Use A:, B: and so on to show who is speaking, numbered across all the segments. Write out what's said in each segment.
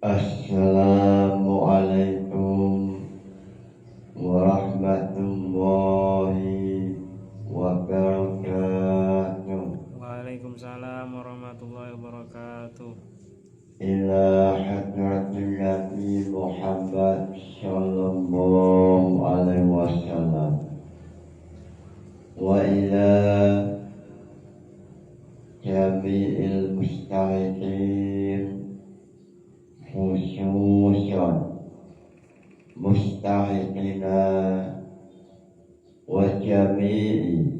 A: Assalamualaikum warahmatullahi wabarakatuh.
B: Waalaikumsalam warahmatullahi wabarakatuh.
A: Ila hadratin Nabi Muhammad sallallahu alaihi wasallam wa ila jami'il mustahidin khususan mustahidina wa jami'i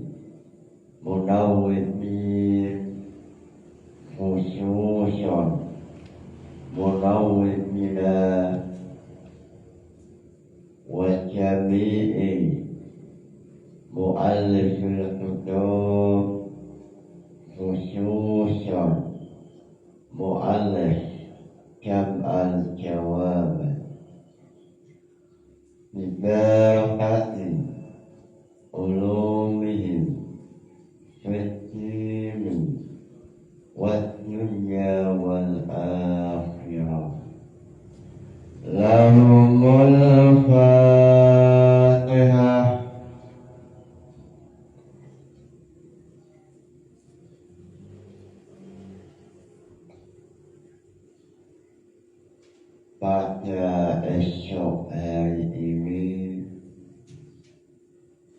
A: munawwidin khususan munawwidina wa jami'i mu'allifil kutub khususan mu'allif jam'al jawab bibarakati ulumihim fiddin wad dunya wal akhirah. Lahumul Fatihah. Pada esok hari ini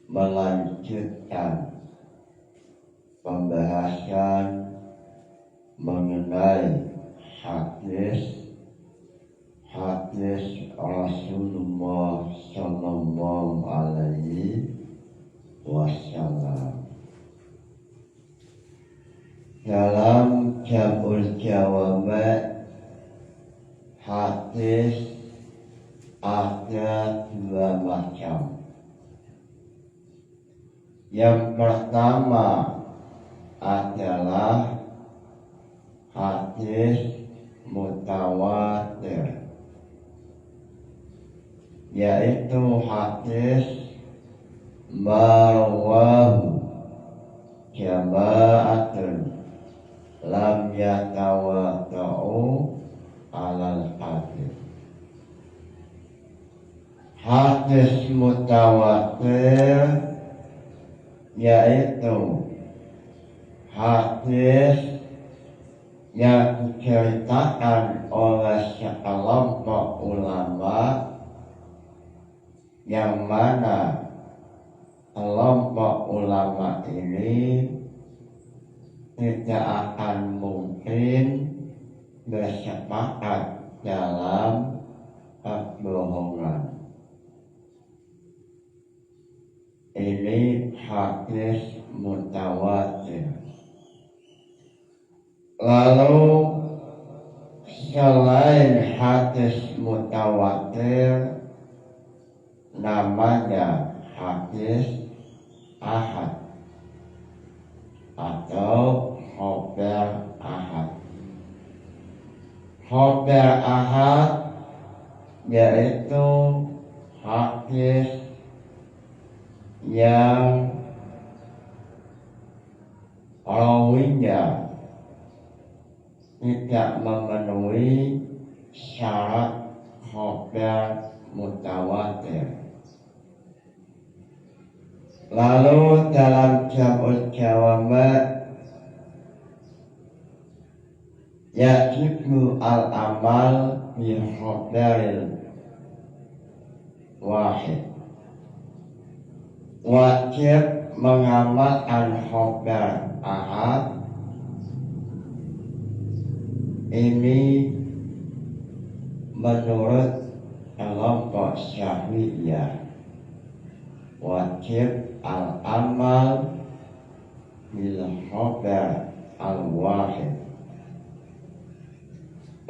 A: melanjutkan pembahasan mengenai hadis Rasulullah Sallallahu Alaihi Wasallam. Dalam Jamul Jawamat, hadis ada dua macam. Yang pertama adalah hadis mutawatir, yaitu hadis marwahu jama'atun lam yatawatta'u alal hadis. Hadis mutawatir yaitu hadis yang diceritakan oleh sekelompok ulama, yang mana kelompok ulama ini tidak akan mungkin bersepakat dalam kebohongan. Ini hadis mutawatir. Lalu selain hadis mutawatir, namanya hadis ahad atau khobar ahad. Khobar ahad yaitu hadis yang rawinya tidak memenuhi syarat khobar mutawatir. Lalu dalam Jam'ul Jawamat, yajibu al-amal bi khobaril wahid. Wajib mengamalkan khobar ahad ini menurut kelompok Syafi'iyah. Wajib al-amal bil khobar al-wahid.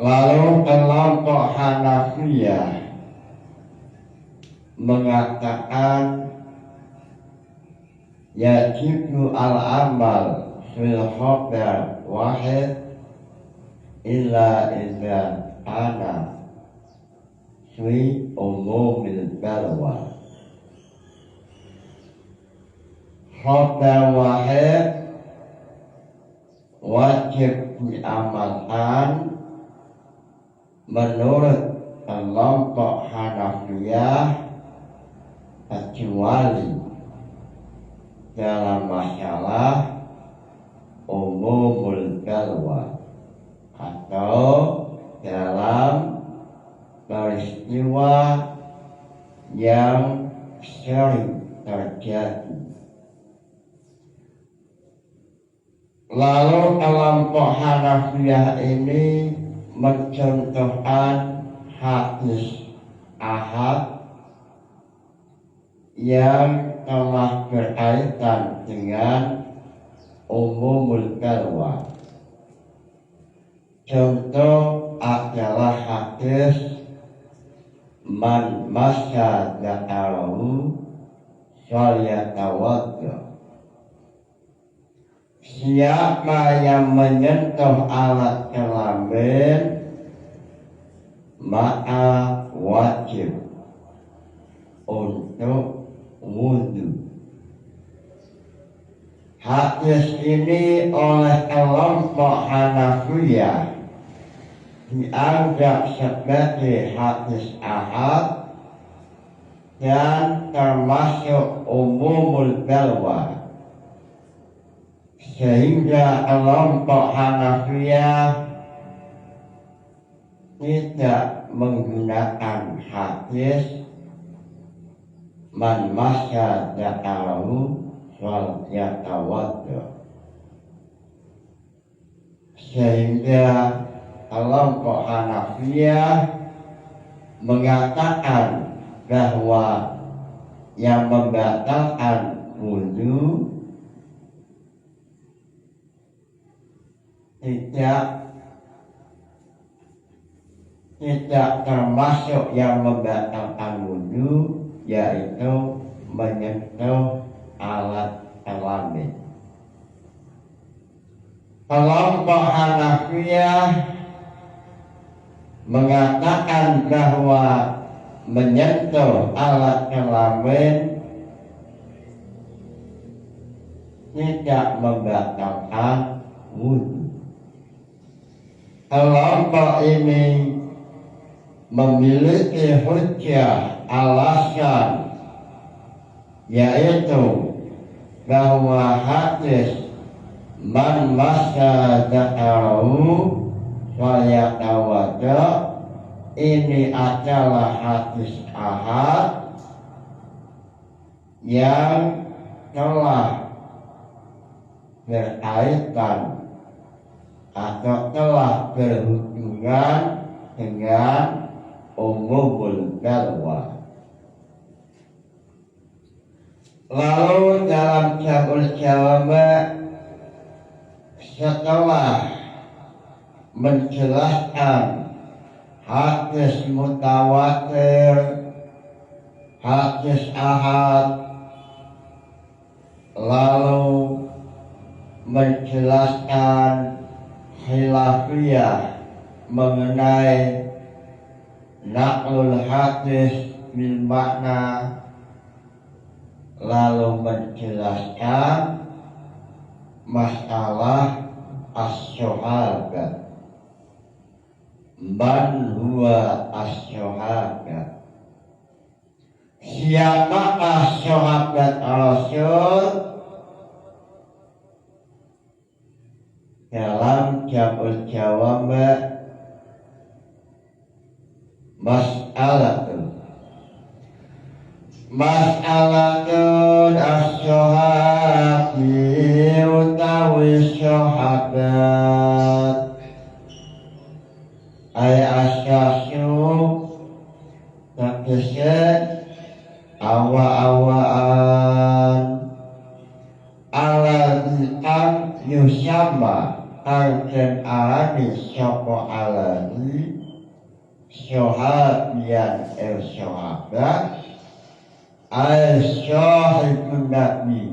A: Lalu kelompok Hanafiyah mengatakan yajibu al-amal fil khobar wahid illa idza ana fi umumil balwa. Khobar wahid wajib diamalkan menurut kelompok Hanafiyah kecuali dalam masalah umumul balwa atau dalam peristiwa yang sering terjadi. Lalu kelompok Hanafiyah ini mencontohkan hadis ahad yang telah berkaitan dengan umumul balwa. Contoh adalah hadis man massa dzakarahu falyatawadda. Siapa yang menyentuh alat kelamin maka wajib untuk wudu. Hadis ini oleh kelompok Hanafiyah dianggap sebagai hadis ahad dan termasuk umumul balwa, sehingga kelompok Hanafiyah tidak menggunakan hadis man massa dzakarahu falyatawadda, sehingga kelompok Hanafiyah mengatakan bahwa yang membatalkan wudu tidak termasuk yang membatalkan wudu, yaitu menyentuh alat kelamin. Kelompok Hanafiyah mengatakan bahwa menyentuh alat kelamin tidak membatalkan wudu. Kelompok ini memiliki hujjah alasan, yaitu bahwa hadis man massa dzakarahu falyatawadda ini adalah hadis ahad yang telah berkaitan atau telah berhubungan dengan umumul balwa. Lalu dalam Jamul Jawami' setelah menjelaskan hadis mutawatir, hadis ahad, lalu menjelaskan khilafiyah mengenai naqlul hadis bil makna, lalu menjelaskan masalah as-sahabat, man huwa as-sahabat, siapakah sahabat Rasul. Dalam Jamul Jawami' mas'alatun as-sahabi utawi sahabat ay asyasu tegese awa-awaan aladhi'an yusyama angken arani sapa alani sahabian sahabat ay sahibun nabi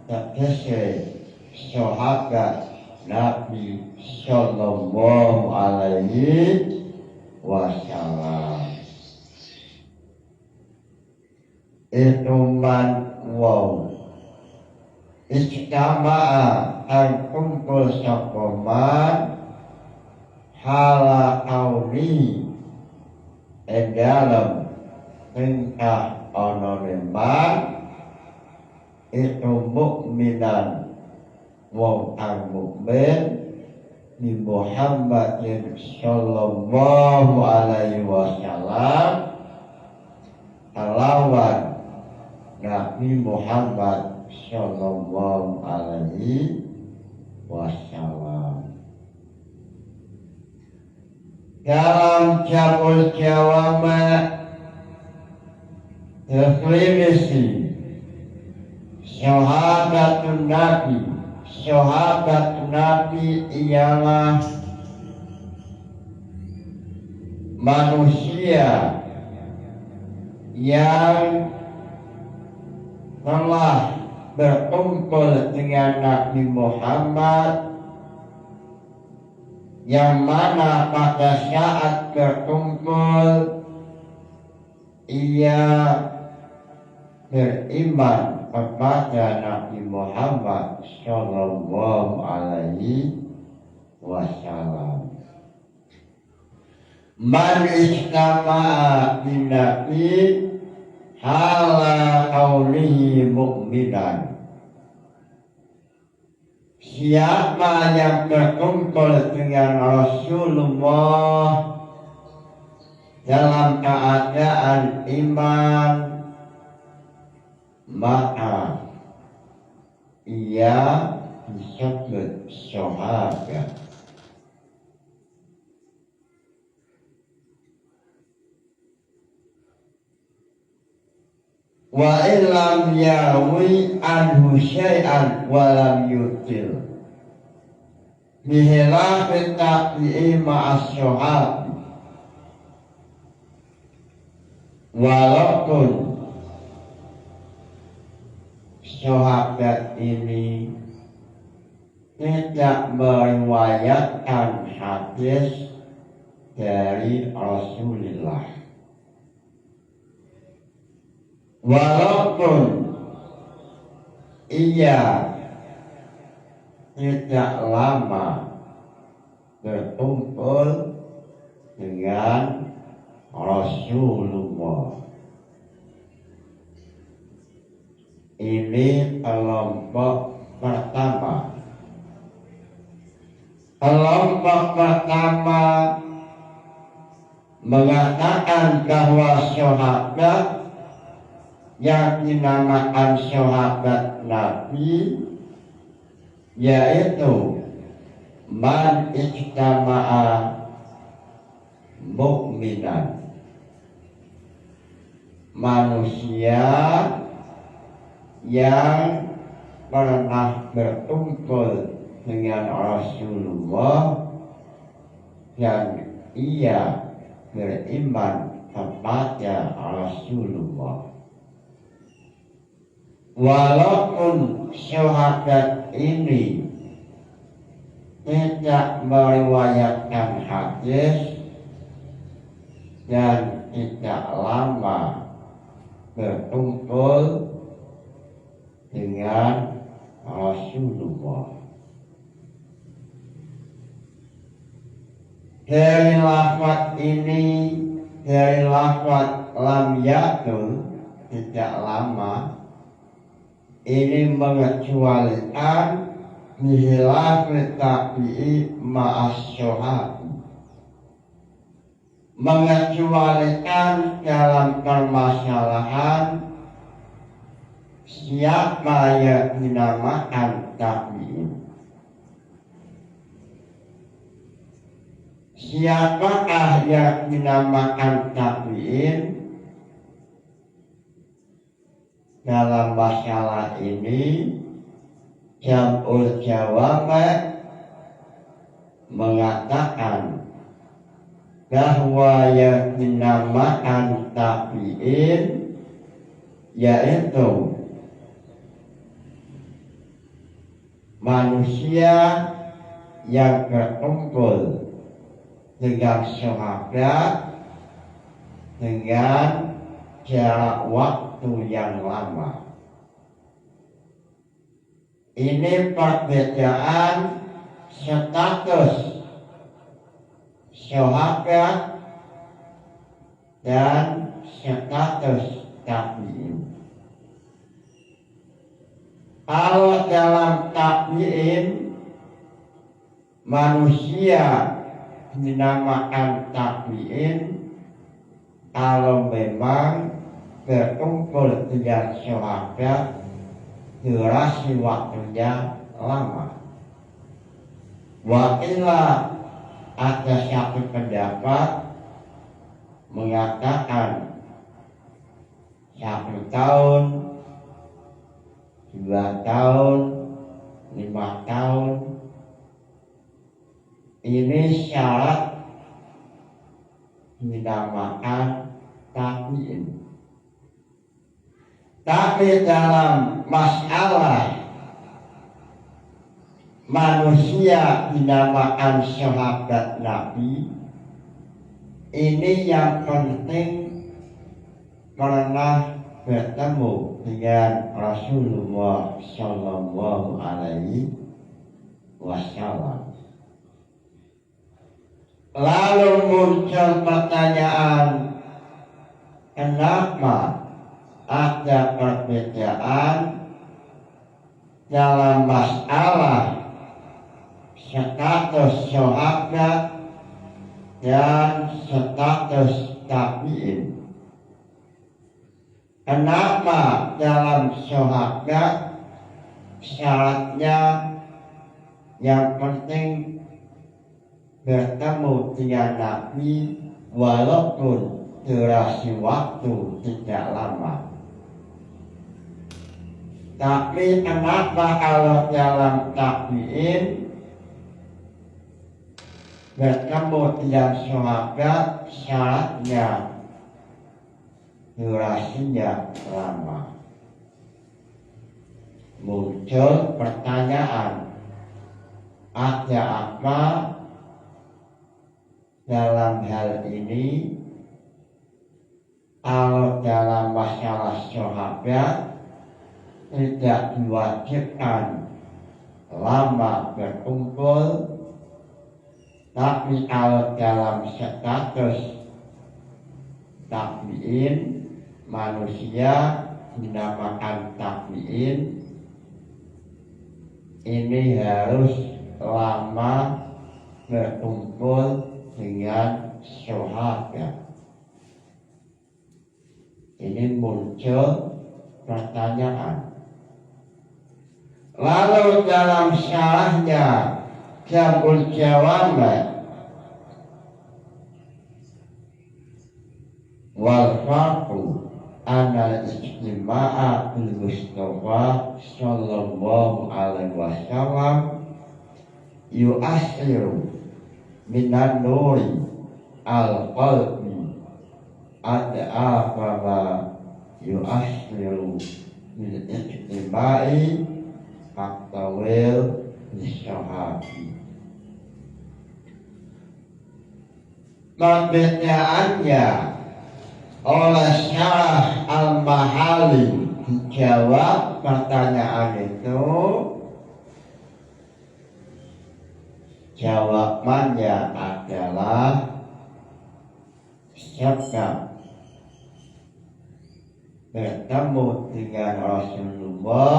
A: tegese sahabat Nabi sallallahu alaihi wasallam. Itu man wow ijtama'a an kumpul sapa man hala kauni dalam tingkah onoreman itu mukminan wong kang mukmin di Muhammadin sallallahu alaihi wasallam alawan Nabi Muhammad sallallahu alaihi wasallam. Dalam jabul jawama terklimisi sahabatun Nabi. Sahabat Nabi ialah manusia yang telah berkumpul dengan Nabi Muhammad, yang mana pada saat berkumpul ia beriman kepada Nabi Muhammad sallallahu alaihi wasallam. Man istama'a bin Nabi hala qaulihi mu'minan. Siapa yang berkumpul dengan Rasulullah dalam keadaan iman, maka ia disebut sahabat. Wa illam yawi anhu syai'an wa lam yutil bihilafin tabi'i ma'as sahabi. Walaupun sahabat ini tidak meriwayatkan hadis dari Rasulullah, walaupun ia tidak lama berkumpul dengan Rasulullah. Ini kelompok pertama. Kelompok pertama mengatakan bahwa sahabat yang dinamakan sahabat Nabi yaitu man ijtama'a mukminan, manusia yang pernah berkumpul dengan Rasulullah dan ia beriman kepada Rasulullah. Walaupun sahabat ini tidak meriwayatkan hadis dan tidak lama berkumpul dengan Rasulullah. Dari lafaz ini, dari lafaz lam yakul, tidak lama, ini mengecualikan bihilaf tabi'i ma'as sahabi, mengecualikan dalam permasalahan siapa yang dinamakan tabi'in. Siapakah yang dinamakan tabi'in? Dalam masalah ini Jam'ul Jawab mengatakan bahwa yang dinamakan tabi'in yaitu manusia yang berkumpul dengan sahabat dengan jarak waktu yang lama. Ini perbedaan status sahabat dan status tabi'in. Kalau dalam tabi'in manusia dinamakan tabi'in kalau memang berkumpul dengan sahabat durasi waktunya lama. Wakilah ada satu pendapat mengatakan 1 tahun, 2 tahun, 5 tahun. Ini syarat dinamakan tabi'in. Tapi dalam masalah manusia dinamakan sahabat Nabi, ini yang penting pernah bertemu dengan Rasulullah Shallallahu Alaihi Wasallam. Lalu muncul pertanyaan, kenapa ada perbedaan dalam masalah status sahabat dan status tabi'in? Kenapa dalam sahabat syaratnya yang penting bertemu dengan Nabi walaupun durasi waktu tidak lama? Tapi kenapa kalau dalam tabi'in bertemu dengan sahabat syaratnya durasinya lama? Muncul pertanyaan, ada apa dalam hal ini? Kalau dalam masalah sahabat tidak diwajibkan lama berkumpul, tapi kalau dalam status tabi'in, manusia dinamakan tabi'in, ini harus lama berkumpul dengan sahabat. Ini muncul pertanyaan. Lalu dalam syarahnya Jabul Jawami wal farqu anal istima'a bil Mustafa sallallahu alaihi wasallam yu'asiru minan nuri al qalbi ad'afama yu'asiru bil istima'i aktawil lisyahabi. Perbedaannya oleh Syarah Al-Mahali dijawab pertanyaan itu, jawabannya adalah sebab bertemu dengan Rasulullah,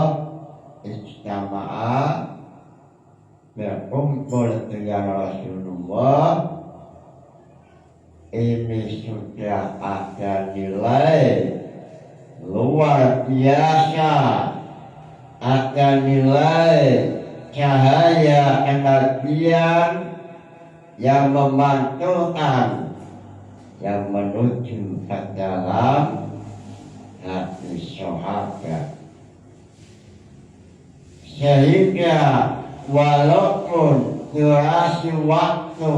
A: ijtama'a, berkumpul dengan Rasulullah, ini sudah ada nilai luar biasa, ada nilai cahaya kenabian yang memantulkan, yang menuju ke dalam hati sahabat. Sehingga walaupun durasi waktu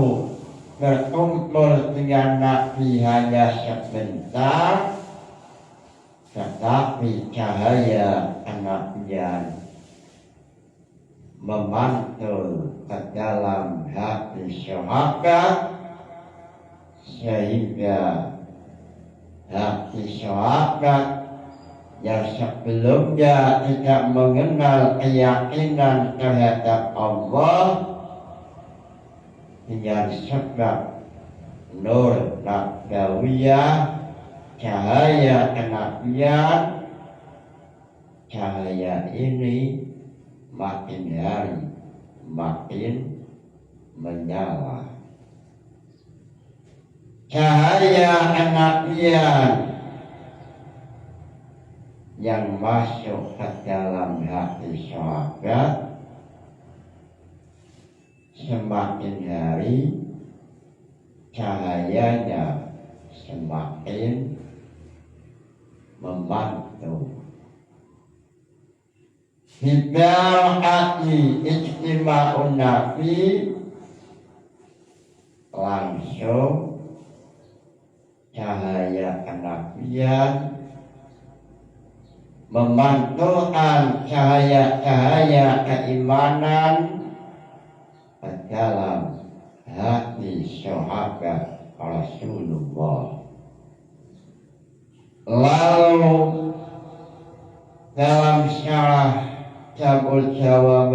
A: berkumpul dengan Nabi hanya sebentar, tetapi cahaya kenabian memantul ke dalam hati sahabat, sehingga hati sahabat yang sebelumnya tidak mengenal keyakinan terhadap Allah, dengan sebab nur nabawiyah, cahaya kenabian. Cahaya ini makin hari makin menyala. Cahaya kenabian yang masuk ke dalam hati sahabat semakin hari cahayanya semakin membantu. Hibal hati ijtima'un nabi, langsung cahaya kenabian memantulkan cahaya-cahaya keimanan ke dalam hati sahabat Rasulullah. Lalu dalam syarah Jabul Jawab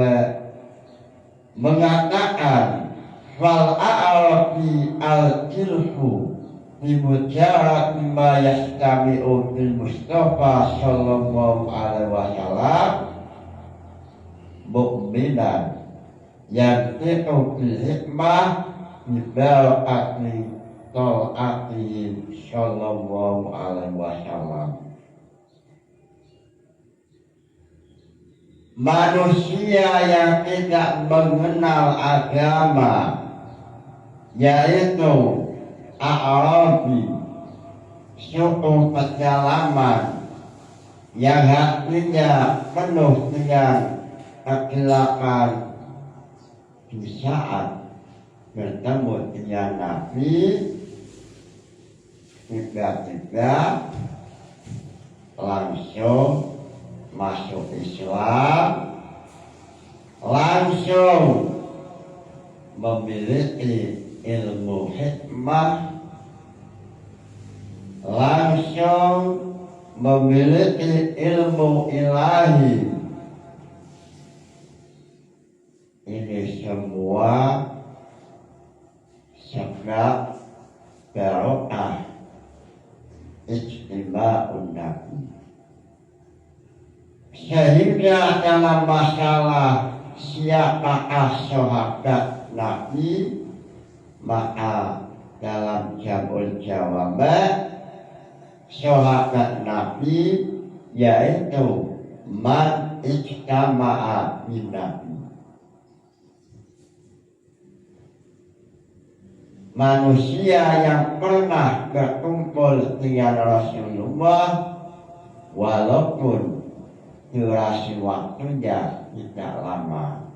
A: mengatakan fal a'rafi al-jilfu bimujarad mimma yastami'u bil Mustafa sallallahu alaihi wasallam mu'minan yantiqu bil hikmah bibarakati ta'atihi sallallahu alaihi wasallam. Manusia yang tidak mengenal agama, yaitu A'rabi, suku pedalaman yang hatinya penuh dengan kegelapan, di saat bertemu dengan Nabi tiba-tiba langsung masuk Islam, langsung memiliki ilmu hikmah, langsung memiliki ilmu ilahi. Ini semua sebab barokah ijtima'un nabi. Sehingga dalam masalah siapakah sahabat Nabi, maka dalam Jabul Jawab sahabat Nabi yaitu man ijtama'a bin Nabi, manusia yang pernah berkumpul dengan Rasulullah walaupun durasi waktunya tidak lama,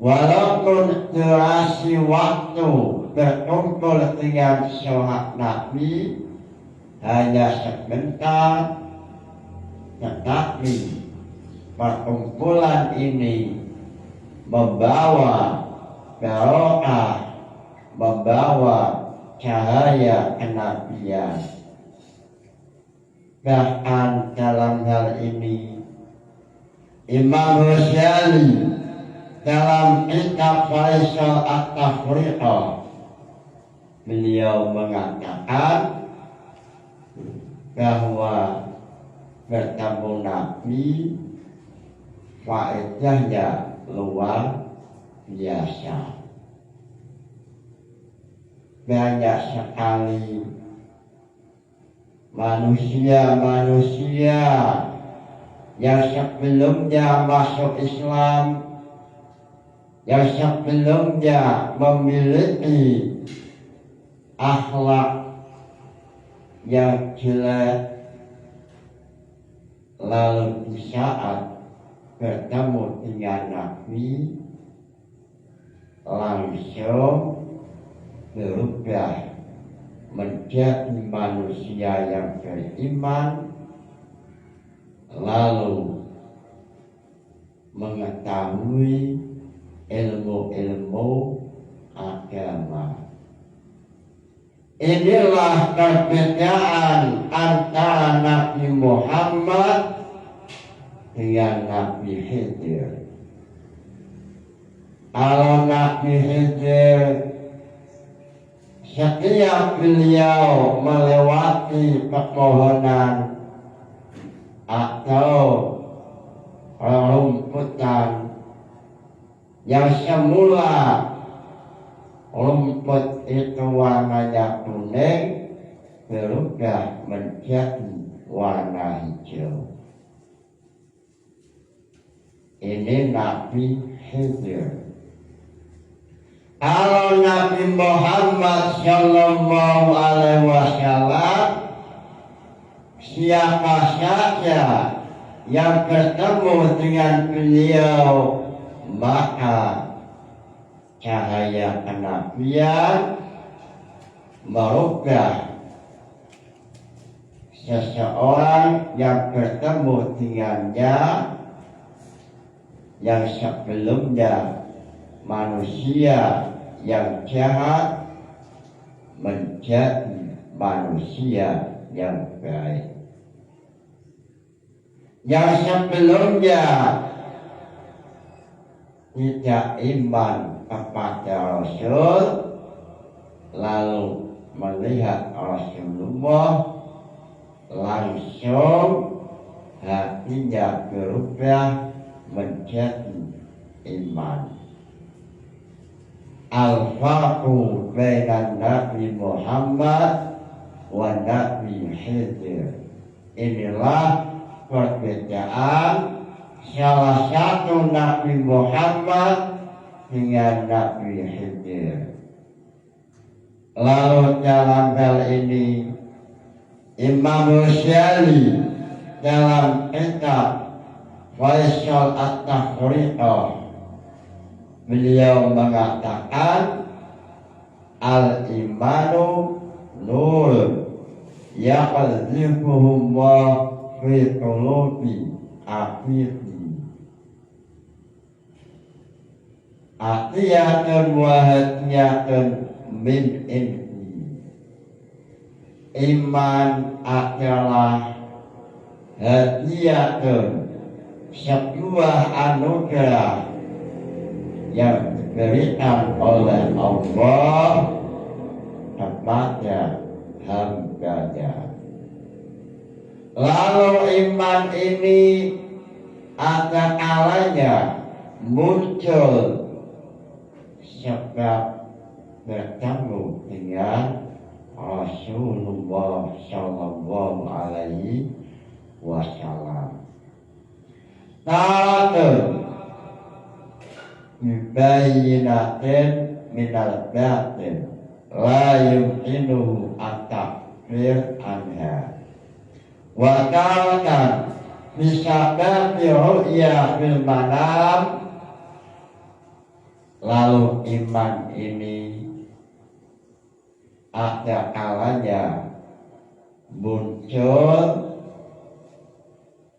A: walaupun durasi waktu berkumpul dengan sahabat Nabi hanya sebentar, tetapi perkumpulan ini membawa barokah, membawa cahaya kenabian. Bahkan dalam hal ini Imam Ghazali dalam kitab Faisal At-Tafriqah beliau mengatakan bahwa bertemu Nabi faedahnya luar biasa. Banyak sekali manusia-manusia yang sebelumnya masuk Islam, yang sebelumnya memiliki akhlak yang jelek, lalu di saat bertemu dengan Nabi langsung berubah menjadi manusia yang beriman, lalu mengetahui ilmu-ilmu agama. Inilah perbedaan antara Nabi Muhammad dengan Nabi Khidir. Kalau Nabi Khidir setiap beliau melewati pepohonan atau rumputan yang semula rumput itu warnanya kuning berubah menjadi warna hijau. Ini Nabi Khidir. Kalau Nabi Muhammad Sallallahu Alaihi Wasallam, siapa saja yang bertemu dengan beliau maka cahaya kenabian merubah seseorang yang bertemu dengannya yang sebelumnya manusia yang jahat menjadi manusia yang baik. Yang sebelumnya tidak iman kepada Rasul lalu melihat Rasulullah langsung hatinya berubah menjadi iman. Al-Faqu bainan Nabi Muhammad wa Nabi Khidir. Inilah perbedaan salah satu Nabi Muhammad dengan Nabi Khidir. Lalu dalam hal ini Imam Ghazali dalam kitab Faisal At-Tafriqah beliau mengatakan al-imanu nur yaqdhifuhullah fi qulubi abidi atiyatun wa hadiyatun min indi. Iman adalah hadiyatun, sebuah anugerah yang diberikan oleh Allah kepada hamba-Nya. Lalu iman ini ada kalanya muncul sebab bertemu dengan Rasulullah Sallallahu Alaihi Wasallam. Ta'atun bibayinatin minal batin la yumkinuhu at-takfir anha wa ta'atan bisababi ru'ya fil manam. Lalu iman ini ada kalanya muncul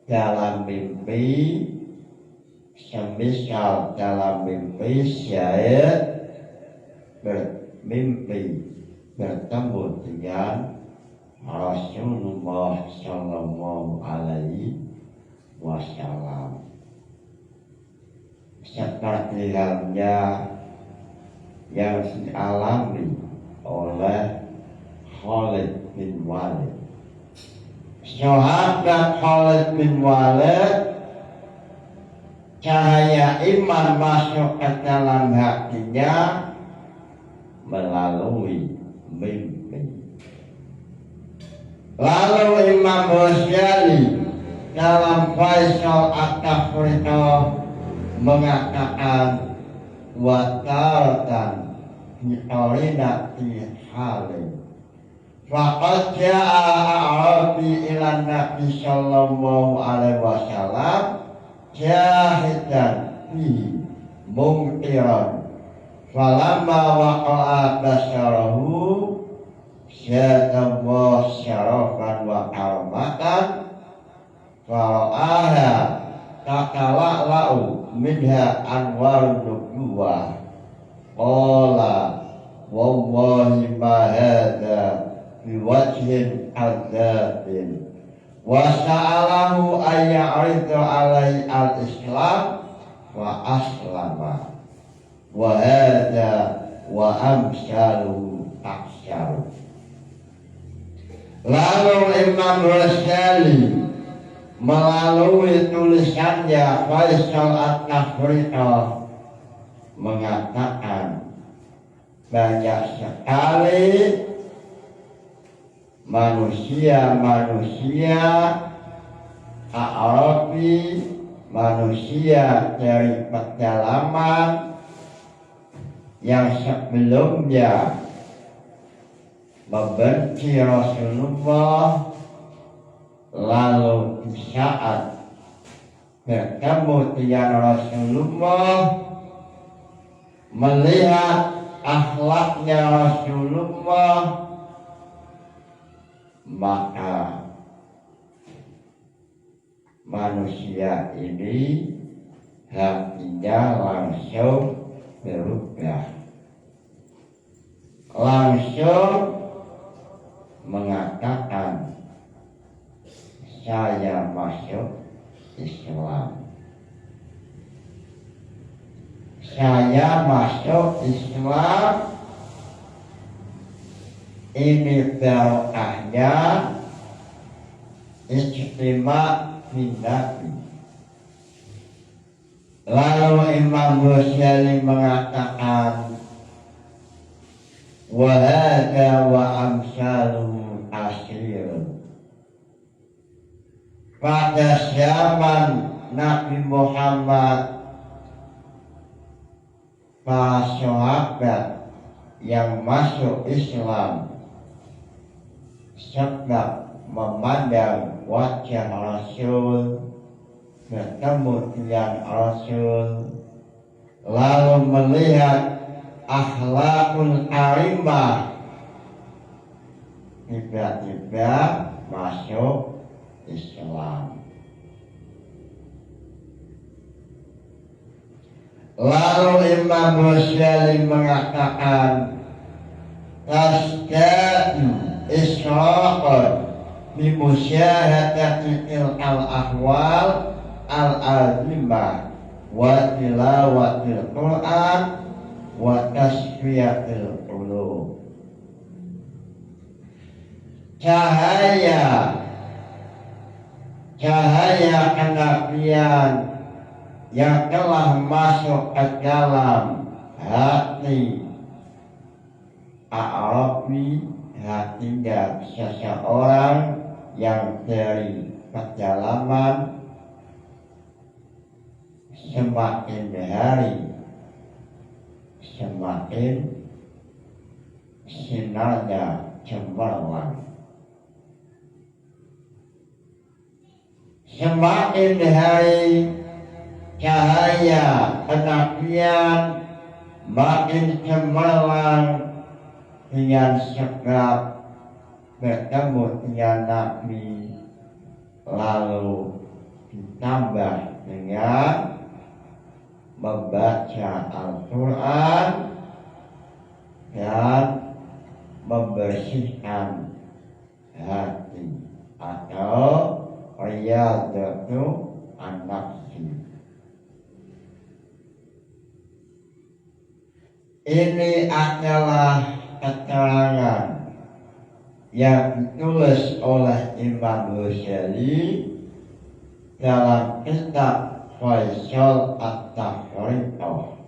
A: dalam mimpi, semisal dalam mimpi syahid bermimpi bertemu dengan Rasulullah Sallallahu Alaihi Wasallam, seperti halnya yang dialami oleh Khalid bin Walid. Sahabat Khalid bin Walid, cahaya iman masuk ke dalam hatinya melalui mimpi. Lalu Imam Ghazali dalam Faisal At-Tafriqah mengatakan wa taratan biqarinati halin faqad ja'a a'rabi ila Nabi Sallallahu Alaihi Wasallam jahidan fi mungkiran falamma waqa'a basyarahu syadallah syarafan wa karamatan fara'aha takala'la'u minha anwarun nubuwah qala wallahi ma hadha biwajhin adzabin wa sa'alahu ayya'ridu alaihi al-islam wa aslama wa hadha wa amsyaluhu Lalu Imam Ghazali melalui tulisannya Faisal At-Tafriqah mengatakan banyak sekali manusia Arabi, manusia dari pedalaman yang sebelumnya membenci Rasulullah, lalu di saat bertemu dengan Rasulullah, melihat akhlaknya Rasulullah, maka manusia ini hatinya langsung berubah, langsung mengatakan saya masuk Islam, saya masuk Islam. Ini barokahnya ijtima' min Nabi. Lalu Imam Ghazali mengatakan wa hadza wa amsaluhu asir. Pada zaman Nabi Muhammad, para sahabat yang masuk Islam sebab memandang wajah Rasul, bertemu dengan Rasul, lalu melihat akhlakul karimah, tiba-tiba masuk Islam. Lalu Imam Ghazali mengatakan tasdaqu israqan bimusyahadati al-ahwal al-azimah wa tilawatil Qur'an wa tasfiyatil qulub. Cahaya kenabian yang telah masuk ke dalam hati Arabi, hatinya seseorang yang dari pedalaman, semakin hari semakin sinarnya cemerlang, semakin hari cahaya kenabian makin cemerlang dengan sebab bertemu dengan Nabi, lalu ditambah dengan membaca Al-Quran dan membersihkan hati atau riyadatu an-nafsi. Ini adalah keterangan yang ditulis oleh Imam Ghazali dalam kitab Faisal At-Tafriqah.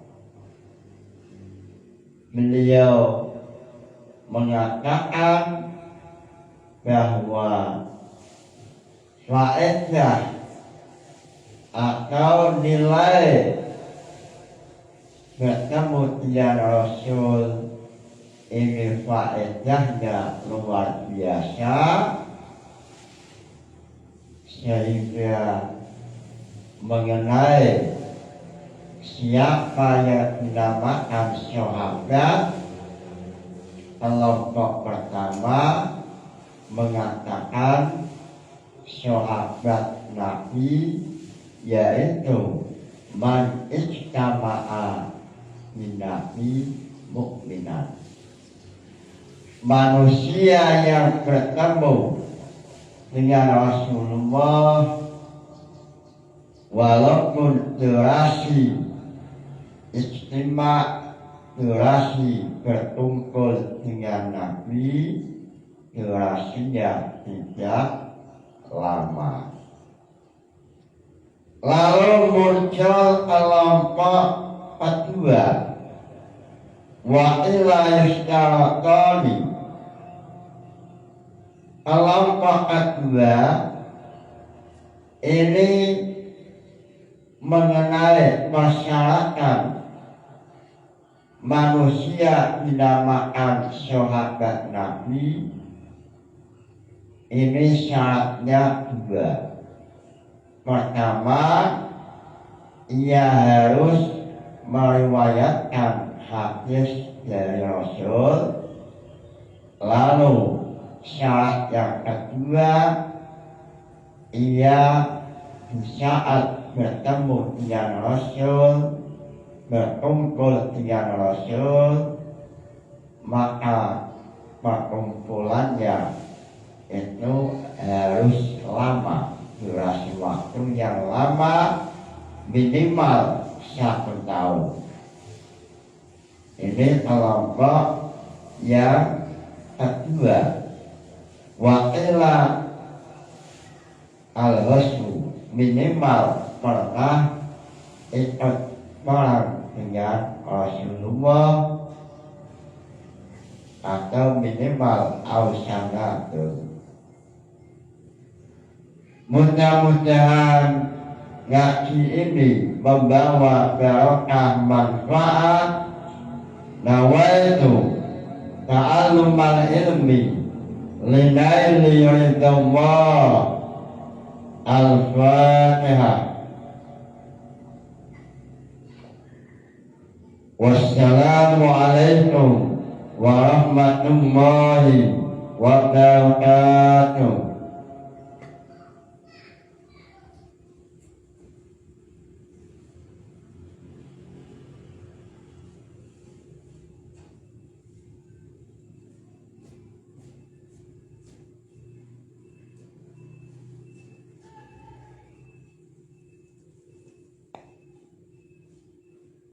A: Beliau mengatakan bahwa faedah atau nilai bertemu dengan Rasul ini faedahnya luar biasa, sehingga mengenai siapa yang dinamakan sahabat, kelompok pertama mengatakan sahabat Nabi yaitu man ijtama'a min Nabi mukminan, manusia yang bertemu dengan Rasulullah walaupun durasi ijtima', durasi berkumpul dengan Nabi durasinya tidak lama. Lalu muncul kelompok kedua, wa ila yusyaratoni. Kelompok kedua ini mengenai masyarakat manusia dinamakan sahabat Nabi. Ini syaratnya dua. Pertama, ia harus meriwayatkan hadis dari Rasul. Lalu syarat yang kedua, ia di saat bertemu dengan Rasul, berkumpul dengan Rasul, maka perkumpulannya itu harus lama, durasi waktu yang lama, minimal 1 tahun. Ini kelompok yang kedua. Wakilah al-rasul, minimal pernah ikut perang dengan Rasulullah atau minimal ausanatun. Mudah-mudahan ngaji ini membawa barokah manfaat. Nawaitu ta'allumal ilmi linaili ridallah. Al-Fatihah. Wassalamualaikum warahmatullahi wabarakatuh.